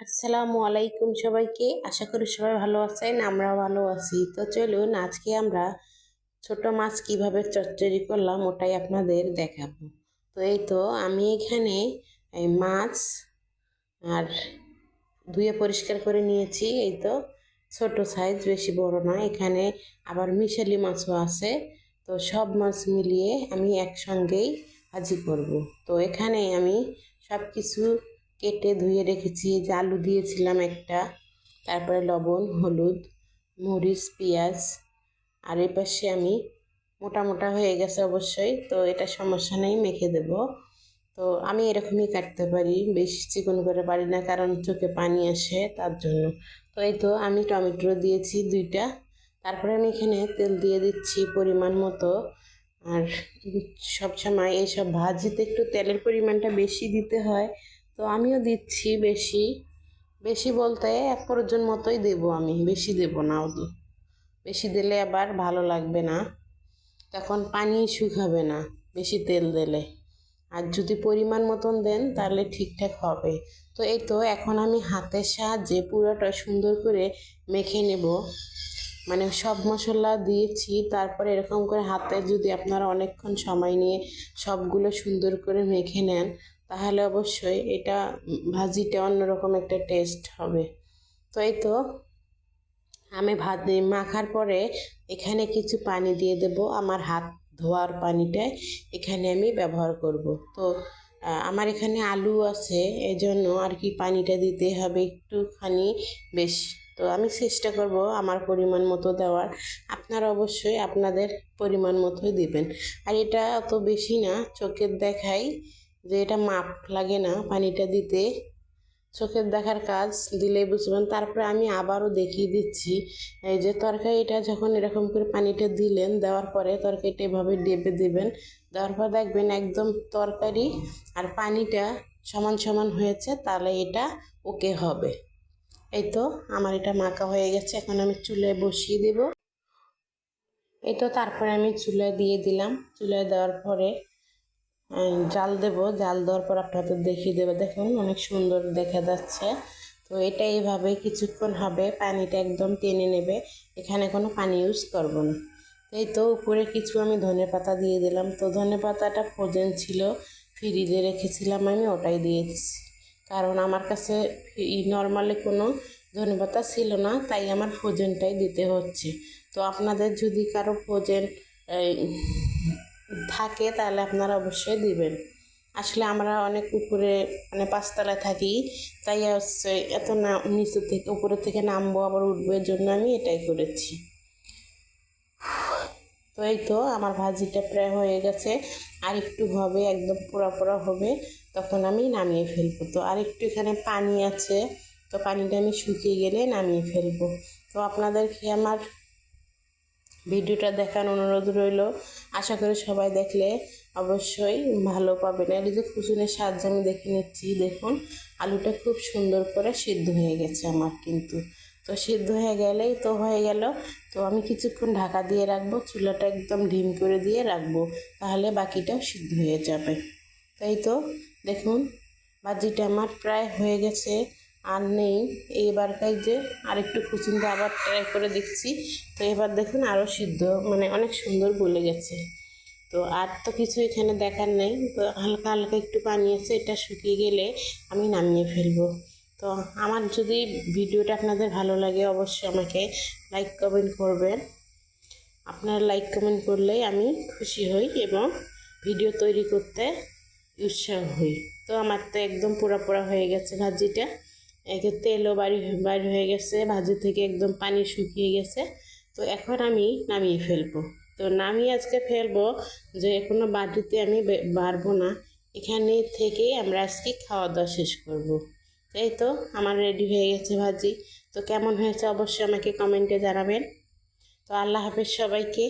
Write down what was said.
আসসালামু আলাইকুম সবাইকে। আশা করি সবাই ভালো আছেন, আমরাও ভালো আছি। তো চলুন আজকে আমরা ছোট মাছ কিভাবে চচ্চড়ি করলাম ওটাই আপনাদের দেখাবো। তো এই তো আমি এখানে এই মাছ আর ধুয়ে পরিষ্কার করে নিয়েছি। এই তো ছোট সাইজ, বেশি বড় না। এখানে আবার মিশালি মাছও আছে। তো সব মাছ মিলিয়ে আমি একসঙ্গেই ভাজি করব। তো এখানে আমি সব কিছু কেটে ধুয়ে রেখেছি। যে আলু দিয়েছিলাম একটা, তারপরে লবণ, হলুদ, মরিচ, পেঁয়াজ। আর এই পাশে আমি মোটা মোটা হয়ে গেছে অবশ্যই, তো এটা সমস্যা নেই, মেখে দেব। তো আমি এরকমই কাটতে পারি, বেশি চিকন করে পারি না, কারণ চোখে পানি আসে তার জন্য। তো এই তো আমি টমেটো দিয়েছি 2টা। তারপরে আমি এখানে তেল দিয়ে দিচ্ছি পরিমাণ মতো। আর সবসময় এইসব ভাজিতে একটু তেলের পরিমাণটা বেশি দিতে হয়, তো আমিও দিচ্ছি বেশি। বেশি বলতে 1 প্রয়োজন মতোই দেবো, আমি বেশি দেবো না। বেশি দিলে আবার ভালো লাগবে না, তখন পানি শুকাবে না বেশি তেল দিলে। আর যদি পরিমাণ মতন দেন তাহলে ঠিকঠাক হবে। তো এই তো এখন আমি হাতের সাহায্যে পুরোটা সুন্দর করে মেখে নেব। মানে সব মশলা দিয়েছি, তারপরে এরকম করে হাতে যদি আপনারা অনেকক্ষণ সময় নিয়ে সবগুলো সুন্দর করে মেখে নেন, তাহলে অবশ্যই এটা ভাজিটা অন্যরকম একটা টেস্ট হবে। তো এই তো আমি ভাত মাখার পরে এখানে কিছু পানি দিয়ে দেব। আমার হাত ধোয়ার পানিটাই এখানে আমি ব্যবহার করব। তো আমার এখানে আলু আছে, এজন্য আর কি পানিটা দিতে হবে একটুখানি বেশি। তো আমি চেষ্টা করব আমার পরিমাণ মতো দেওয়ার। আপনারা অবশ্যই আপনাদের পরিমাণ মতোই দিবেন। আর এটা অত বেশি না, চোখের দেখাই যে এটা মাপ লাগে না পানিটা দিতে। চোখের দেখার কাজ দিলেই বুঝবেন। তারপরে আমি আবারও দেখিয়ে দিচ্ছি। এই যে তরকারিটা যখন এরকম করে পানিটা দিলেন, দেওয়ার পরে তরকারিটা এভাবে ডেবে দেবেন। দেওয়ার পর দেখবেন একদম তরকারি আর পানিটা সমান সমান হয়েছে, তাহলে এটা ওকে হবে। এই তো আমার এটা মাখা হয়ে গেছে, এখন আমি চুলায় বসিয়ে দেব। এই তো তারপরে আমি চুলায় দিয়ে দিলাম। চুলায় দেওয়ার পরে জাল দেব। জাল দেওয়ার পর আপনাদের দেখিয়ে দেবে, দেখুন অনেক সুন্দর দেখা যাচ্ছে। তো এটা এইভাবে কিছুক্ষণ হবে, পানিটা একদম টেনে নেবে। এখানে কোনো পানি ইউজ করব না। এই তো উপরে কিছু আমি ধনেপাতা দিয়ে দিলাম। তো ধনেপাতাটা ফ্রোজেন ছিল, ফ্রিজে রেখেছিলাম, আমি ওটাই দিয়ে দিচ্ছি। কারণ আমার কাছে নর্মালি কোনো ধনেপাতা ছিল না, তাই আমার ফ্রোজেনটাই দিতে হচ্ছে। তো আপনাদের যদি কারো ফ্রোজেন থাকে তাহলে আপনারা অবশ্যই দিবেন। আসলে আমরা অনেক উপরে, মানে 5 তলায় থাকি, তাই হচ্ছে এত না নিচু থেকে উপরে থেকে নামবো আবার উঠবো, এর জন্য আমি এটাই করেছি। তো এই তো আমার ভাজিটা প্রায় হয়ে গেছে, আর একটু হবে, একদম পোড়া পোড়া হবে, তখন আমি নামিয়ে ফেলবো। তো আর একটু এখানে পানি আছে, তো পানিটা আমি শুকিয়ে গেলে নামিয়ে ফেলবো। তো আপনাদেরকে আমার ভিডিওটা দেখার অনুরোধ রইল। আশা করি সবাই দেখলে অবশ্যই ভালো পাবেন। এই যে কুসুনের সাহায্যে আমি দেখে নিচ্ছি, দেখুন আলুটা খুব সুন্দর করে সিদ্ধ হয়ে গেছে আমার কিন্তু। তো সিদ্ধ হয়ে গেলেই তো হয়ে গেল। তো আমি কিছুক্ষণ ঢাকা দিয়ে রাখবো, চুলাটা একদম ঢিম করে দিয়ে রাখবো, তাহলে বাকিটাও সিদ্ধ হয়ে যাবে। তাই তো দেখুন ভাজিটা আমার প্রায় হয়ে গেছে, আর নেই। এইবারকার যে আরেকটু কুচিনটা আবার ট্রাই করে দেখছি। তো এবার দেখুন আরও সিদ্ধ, মানে অনেক সুন্দর গলে গেছে। তো আর তো কিছু এখানে দেখার নেই। তো হালকা হালকা একটু পানি আছে, এটা শুকিয়ে গেলে আমি নামিয়ে ফেলবো। তো আমার যদি ভিডিওটা আপনাদের ভালো লাগে অবশ্যই আমাকে লাইক কমেন্ট করবেন। আপনারা লাইক কমেন্ট করলেই আমি খুশি হই এবং ভিডিও তৈরি করতে উৎসাহ হই। তো আমার তো একদম পোড়া পোড়া হয়ে গেছে ভাজিটা, একে তেলও বাড়ি হয়ে গেছে, ভাজি থেকে একদম পানি শুকিয়ে গেছে। তো এখন আমি নামিয়ে ফেলবো। তো নামিয়ে আজকে ফেলবো, যে কোনো বাটিতে আমি বাড়বো না, এখানে থেকেই আমরা আজকে খাওয়া দাওয়া শেষ করব। এই তো আমার রেডি হয়ে গেছে ভাজি। তো কেমন হয়েছে অবশ্যই আমাকে কমেন্টে জানাবেন। তো আল্লাহ হাফেজ সবাইকে।